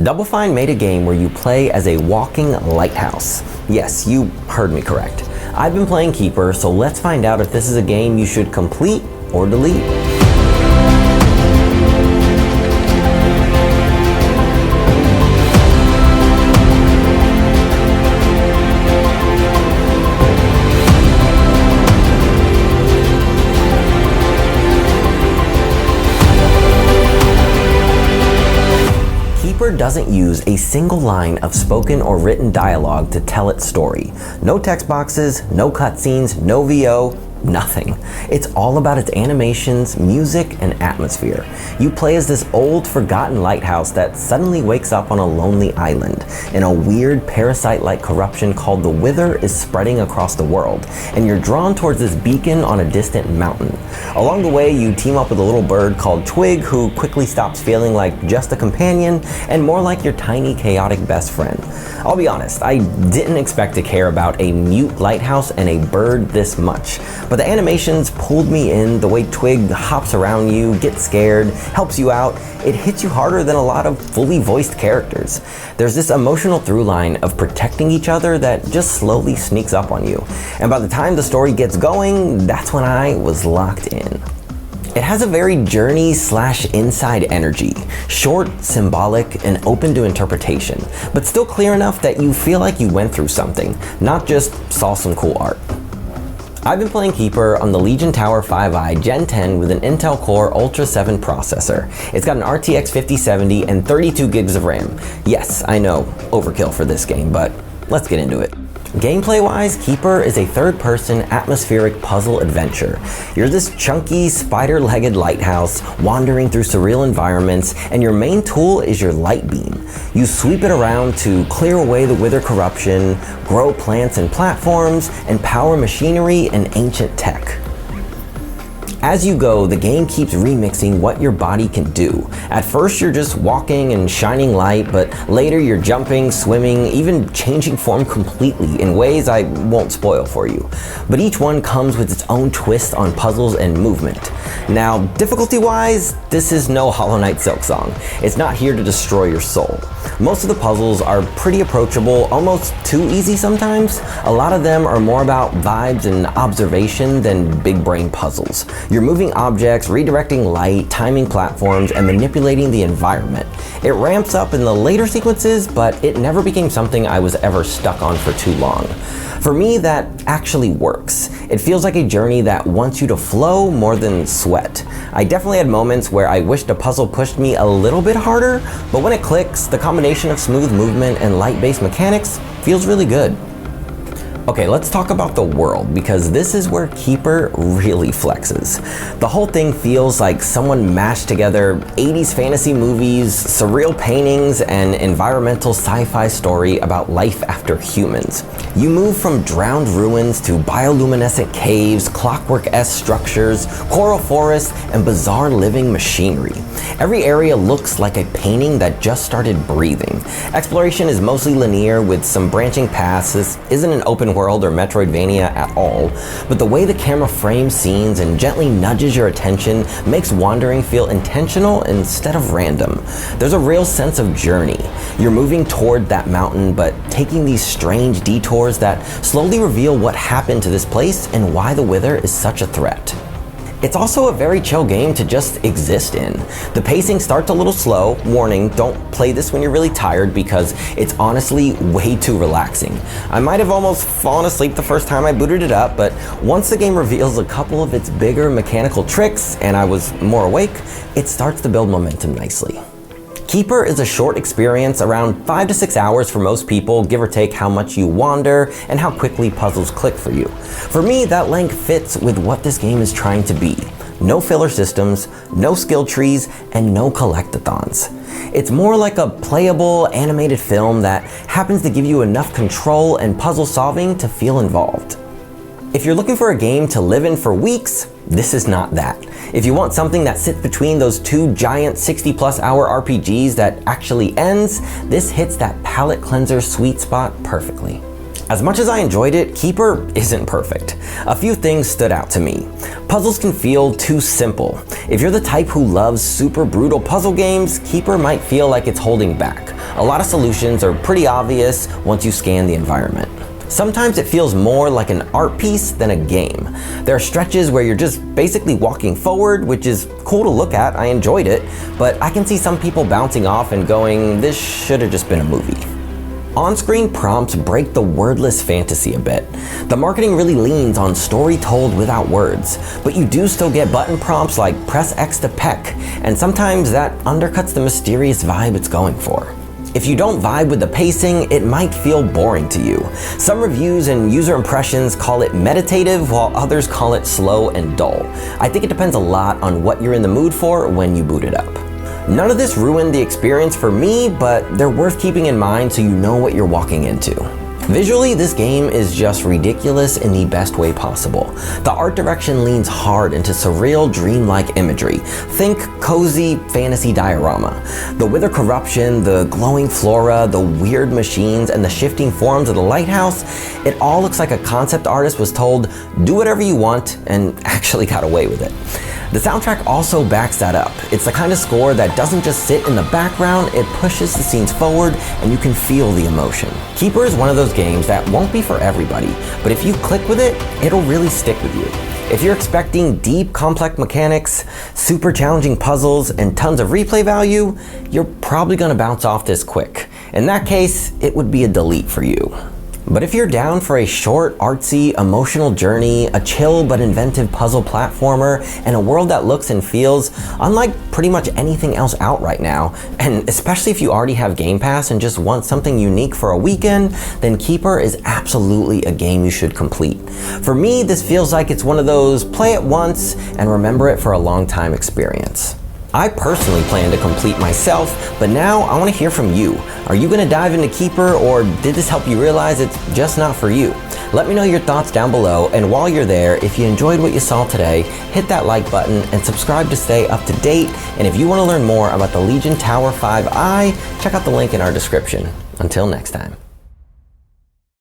Double Fine made a game where you play as a walking lighthouse. Yes, you heard me correct. I've been playing Keeper, so let's find out if this is a game you should complete or delete. Keeper doesn't use a single line of spoken or written dialogue to tell its story. No text boxes, no cutscenes, no VO, nothing. It's all about its animations, music, and atmosphere. You play as this old, forgotten lighthouse that suddenly wakes up on a lonely island, and a weird parasite-like corruption called the Wither is spreading across the world, and you're drawn towards this beacon on a distant mountain. Along the way, you team up with a little bird called Twig, who quickly stops feeling like just a companion and more like your tiny, chaotic best friend. I'll be honest, I didn't expect to care about a mute lighthouse and a bird this much. But the animations pulled me in. The way Twig hops around you, gets scared, helps you out. It hits you harder than a lot of fully voiced characters. There's this emotional through line of protecting each other that just slowly sneaks up on you. And by the time the story gets going, that's when I was locked in. It has a very journey/inside energy, short, symbolic, and open to interpretation, but still clear enough that you feel like you went through something, not just saw some cool art. I've been playing Keeper on the Legion Tower 5i Gen 10 with an Intel Core Ultra 7 processor. It's got an RTX 5070 and 32 gigs of RAM. Yes, I know, overkill for this game, but let's get into it. Gameplay-wise, Keeper is a third-person atmospheric puzzle adventure. You're this chunky, spider-legged lighthouse wandering through surreal environments, and your main tool is your light beam. You sweep it around to clear away the wither corruption, grow plants and platforms, and power machinery and ancient tech. As you go, the game keeps remixing what your body can do. At first you're just walking and shining light, but later you're jumping, swimming, even changing form completely in ways I won't spoil for you. But each one comes with its own twist on puzzles and movement. Now, difficulty-wise, this is no Hollow Knight Silksong. It's not here to destroy your soul. Most of the puzzles are pretty approachable, almost too easy sometimes. A lot of them are more about vibes and observation than big brain puzzles. You're moving objects, redirecting light, timing platforms, and manipulating the environment. It ramps up in the later sequences, but it never became something I was ever stuck on for too long. For me, that actually works. It feels like a journey that wants you to flow more than sweat. I definitely had moments where I wished a puzzle pushed me a little bit harder, but when it clicks, the combination of smooth movement and light-based mechanics feels really good. Okay, let's talk about the world, because this is where Keeper really flexes. The whole thing feels like someone mashed together 80s fantasy movies, surreal paintings, and environmental sci-fi story about life after humans. You move from drowned ruins to bioluminescent caves, clockwork-esque structures, coral forests, and bizarre living machinery. Every area looks like a painting that just started breathing. Exploration is mostly linear with some branching paths. This isn't an open world or Metroidvania at all, but the way the camera frames scenes and gently nudges your attention makes wandering feel intentional instead of random. There's a real sense of journey. You're moving toward that mountain, but taking these strange detours that slowly reveal what happened to this place and why the Wither is such a threat. It's also a very chill game to just exist in. The pacing starts a little slow. Warning, don't play this when you're really tired because it's honestly way too relaxing. I might have almost fallen asleep the first time I booted it up, but once the game reveals a couple of its bigger mechanical tricks and I was more awake, it starts to build momentum nicely. Keeper is a short experience, around 5 to 6 hours for most people, give or take how much you wander and how quickly puzzles click for you. For me, that length fits with what this game is trying to be. No filler systems, no skill trees, and no collectathons. It's more like a playable, animated film that happens to give you enough control and puzzle solving to feel involved. If you're looking for a game to live in for weeks, this is not that. If you want something that sits between those two giant 60+ hour RPGs that actually ends, this hits that palate cleanser sweet spot perfectly. As much as I enjoyed it, Keeper isn't perfect. A few things stood out to me. Puzzles can feel too simple. If you're the type who loves super brutal puzzle games, Keeper might feel like it's holding back. A lot of solutions are pretty obvious once you scan the environment. Sometimes it feels more like an art piece than a game. There are stretches where you're just basically walking forward, which is cool to look at, I enjoyed it, but I can see some people bouncing off and going, this should have just been a movie. On-screen prompts break the wordless fantasy a bit. The marketing really leans on story told without words, but you do still get button prompts like press X to peck, and sometimes that undercuts the mysterious vibe it's going for. If you don't vibe with the pacing, it might feel boring to you. Some reviews and user impressions call it meditative, while others call it slow and dull. I think it depends a lot on what you're in the mood for when you boot it up. None of this ruined the experience for me, but they're worth keeping in mind so you know what you're walking into. Visually, this game is just ridiculous in the best way possible. The art direction leans hard into surreal, dreamlike imagery. Think cozy fantasy diorama. The wither corruption, the glowing flora, the weird machines, and the shifting forms of the lighthouse, it all looks like a concept artist was told, do whatever you want, and actually got away with it. The soundtrack also backs that up. It's the kind of score that doesn't just sit in the background, it pushes the scenes forward and you can feel the emotion. Keeper is one of those games that won't be for everybody, but if you click with it, it'll really stick with you. If you're expecting deep, complex mechanics, super challenging puzzles, and tons of replay value, you're probably gonna bounce off this quick. In that case, it would be a delete for you. But if you're down for a short, artsy, emotional journey, a chill but inventive puzzle platformer, and a world that looks and feels unlike pretty much anything else out right now, and especially if you already have Game Pass and just want something unique for a weekend, then Keeper is absolutely a game you should complete. For me, this feels like it's one of those play it once and remember it for a long time experience. I personally plan to complete myself, but now I want to hear from you. Are you going to dive into Keeper, or did this help you realize it's just not for you? Let me know your thoughts down below, and while you're there, if you enjoyed what you saw today, hit that like button and subscribe to stay up to date. And if you want to learn more about the Legion Tower 5i, check out the link in our description. Until next time.